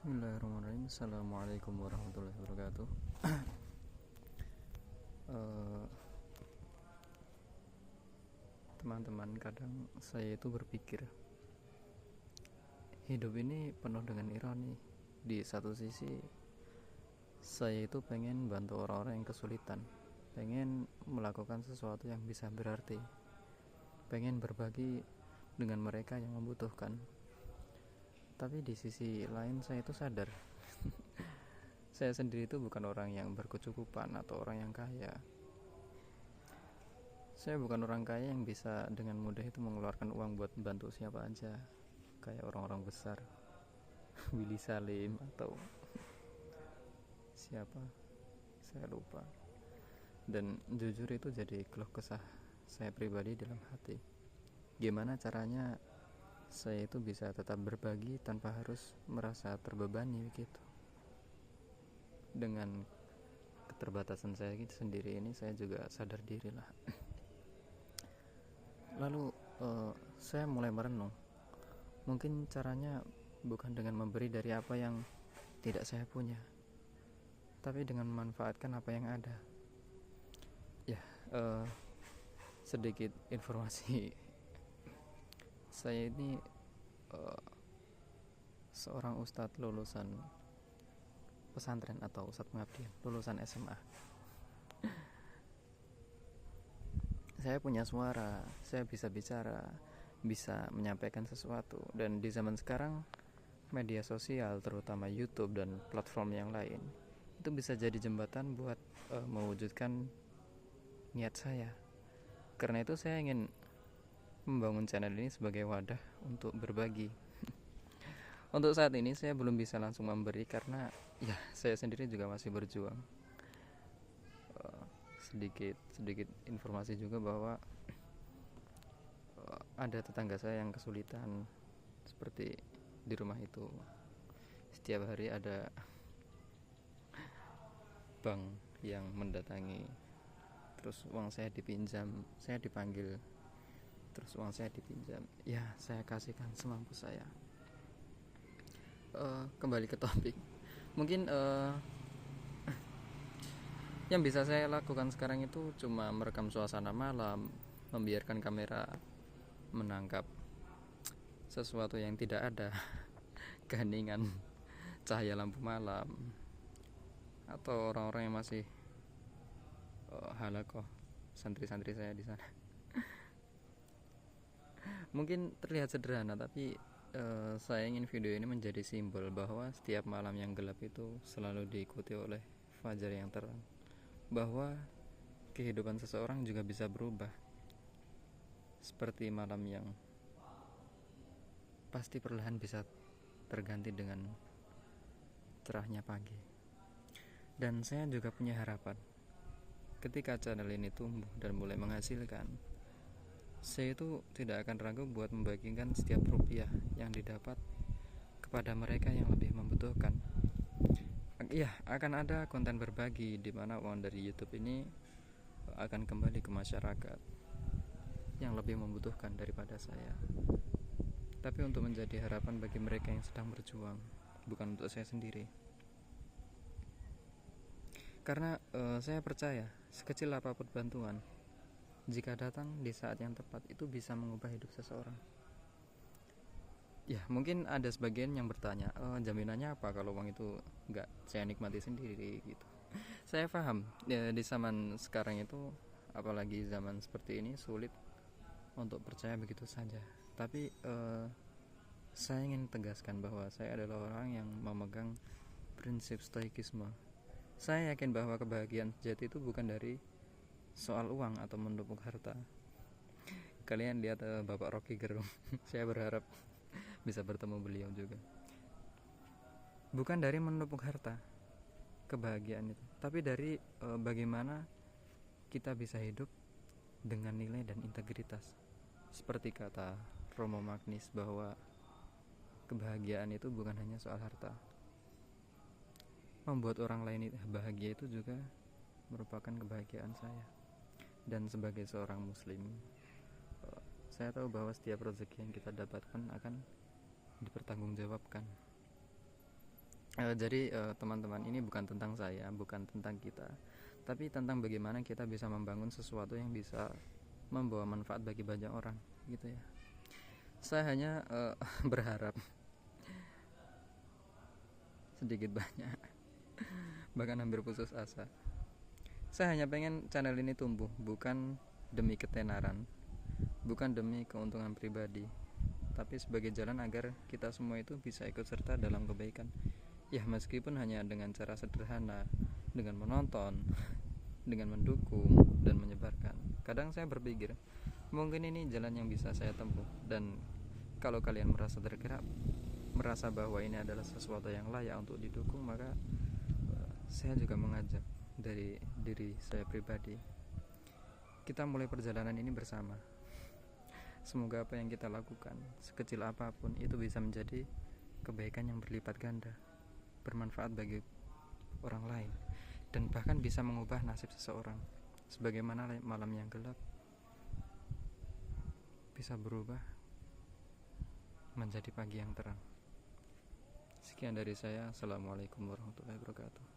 Bismillahirrahmanirrahim. Assalamualaikum warahmatullahi wabarakatuh. Eh, Teman-teman, kadang saya itu berpikir hidup ini penuh dengan ironi. Di satu sisi saya itu pengen bantu orang-orang yang kesulitan, pengen melakukan sesuatu yang bisa berarti, pengen berbagi dengan mereka yang membutuhkan. Tapi di sisi lain saya itu sadar saya sendiri itu bukan orang yang berkecukupan atau orang yang kaya. Saya bukan orang kaya yang bisa dengan mudah itu mengeluarkan uang buat bantu siapa aja, kayak orang-orang besar, Willy Salim atau siapa, saya lupa. Dan jujur itu jadi keluh kesah saya pribadi dalam hati. Gimana caranya saya itu bisa tetap berbagi tanpa harus merasa terbebani begitu. Dengan keterbatasan saya sendiri ini, saya juga sadar diri lah. Lalu saya mulai merenung, mungkin caranya bukan dengan memberi dari apa yang tidak saya punya, tapi dengan memanfaatkan apa yang ada. Ya, sedikit informasi. Saya ini seorang ustadz lulusan pesantren atau ustadz pengabdian, lulusan SMA. Saya punya suara, saya bisa bicara, bisa menyampaikan sesuatu. Dan di zaman sekarang, media sosial terutama YouTube dan platform yang lain itu bisa jadi jembatan buat mewujudkan niat saya. Karena itu saya ingin membangun channel ini sebagai wadah untuk berbagi. Untuk saat ini saya belum bisa langsung memberi karena ya saya sendiri juga masih berjuang. Sedikit informasi juga bahwa ada tetangga saya yang kesulitan, seperti di rumah itu setiap hari ada bank yang mendatangi, terus uang saya dipinjam, saya dipanggil, terus uang saya dipinjam, ya saya kasihkan semampu saya. Kembali ke topik, mungkin yang bisa saya lakukan sekarang itu cuma merekam suasana malam, membiarkan kamera menangkap sesuatu yang tidak ada, keheningan cahaya lampu malam, atau orang-orang yang masih halakoh, santri-santri saya di sana. Mungkin terlihat sederhana, tapi saya ingin video ini menjadi simbol bahwa setiap malam yang gelap itu selalu diikuti oleh fajar yang terang, bahwa kehidupan seseorang juga bisa berubah, seperti malam yang pasti perlahan bisa terganti dengan cerahnya pagi. Dan saya juga punya harapan, ketika channel ini tumbuh dan mulai menghasilkan, saya itu tidak akan ragu buat membagikan setiap rupiah yang didapat kepada mereka yang lebih membutuhkan. Iya, akan ada konten berbagi di mana uang dari YouTube ini akan kembali ke masyarakat yang lebih membutuhkan daripada saya. Tapi untuk menjadi harapan bagi mereka yang sedang berjuang, bukan untuk saya sendiri. Karena saya percaya sekecil apapun bantuan, jika datang di saat yang tepat, itu bisa mengubah hidup seseorang. Ya, mungkin ada sebagian yang bertanya, jaminannya apa kalau uang itu nggak saya nikmati sendiri gitu. Saya paham, ya, di zaman sekarang itu, apalagi zaman seperti ini, sulit untuk percaya begitu saja. Tapi saya ingin tegaskan bahwa saya adalah orang yang memegang prinsip stoikisme. Saya yakin bahwa kebahagiaan sejati itu bukan dari soal uang atau menumpuk harta. Kalian lihat Bapak Rocky Gerung. Saya berharap bisa bertemu beliau juga. Bukan dari menumpuk harta kebahagiaan itu, tapi dari bagaimana kita bisa hidup dengan nilai dan integritas. Seperti kata Romo Magnis bahwa kebahagiaan itu bukan hanya soal harta. Membuat orang lain bahagia itu juga merupakan kebahagiaan saya. Dan sebagai seorang muslim, saya tahu bahwa setiap rezeki yang kita dapatkan akan dipertanggungjawabkan. Jadi teman-teman, ini bukan tentang saya, bukan tentang kita, tapi tentang bagaimana kita bisa membangun sesuatu yang bisa membawa manfaat bagi banyak orang, gitu ya. Saya hanya berharap sedikit banyak, bahkan hampir putus asa. Saya hanya pengen channel ini tumbuh, bukan demi ketenaran, bukan demi keuntungan pribadi, tapi sebagai jalan agar kita semua itu bisa ikut serta dalam kebaikan. Ya, meskipun hanya dengan cara sederhana, dengan menonton, dengan mendukung dan menyebarkan. Kadang saya berpikir, mungkin ini jalan yang bisa saya tempuh, dan kalau kalian merasa tergerak, merasa bahwa ini adalah sesuatu yang layak untuk didukung, maka saya juga mengajak dari diri saya pribadi, kita mulai perjalanan ini bersama. Semoga apa yang kita lakukan, sekecil apapun, itu bisa menjadi kebaikan yang berlipat ganda, bermanfaat bagi orang lain, dan bahkan bisa mengubah nasib seseorang. Sebagaimana malam yang gelap bisa berubah menjadi pagi yang terang. Sekian dari saya. Assalamualaikum warahmatullahi wabarakatuh.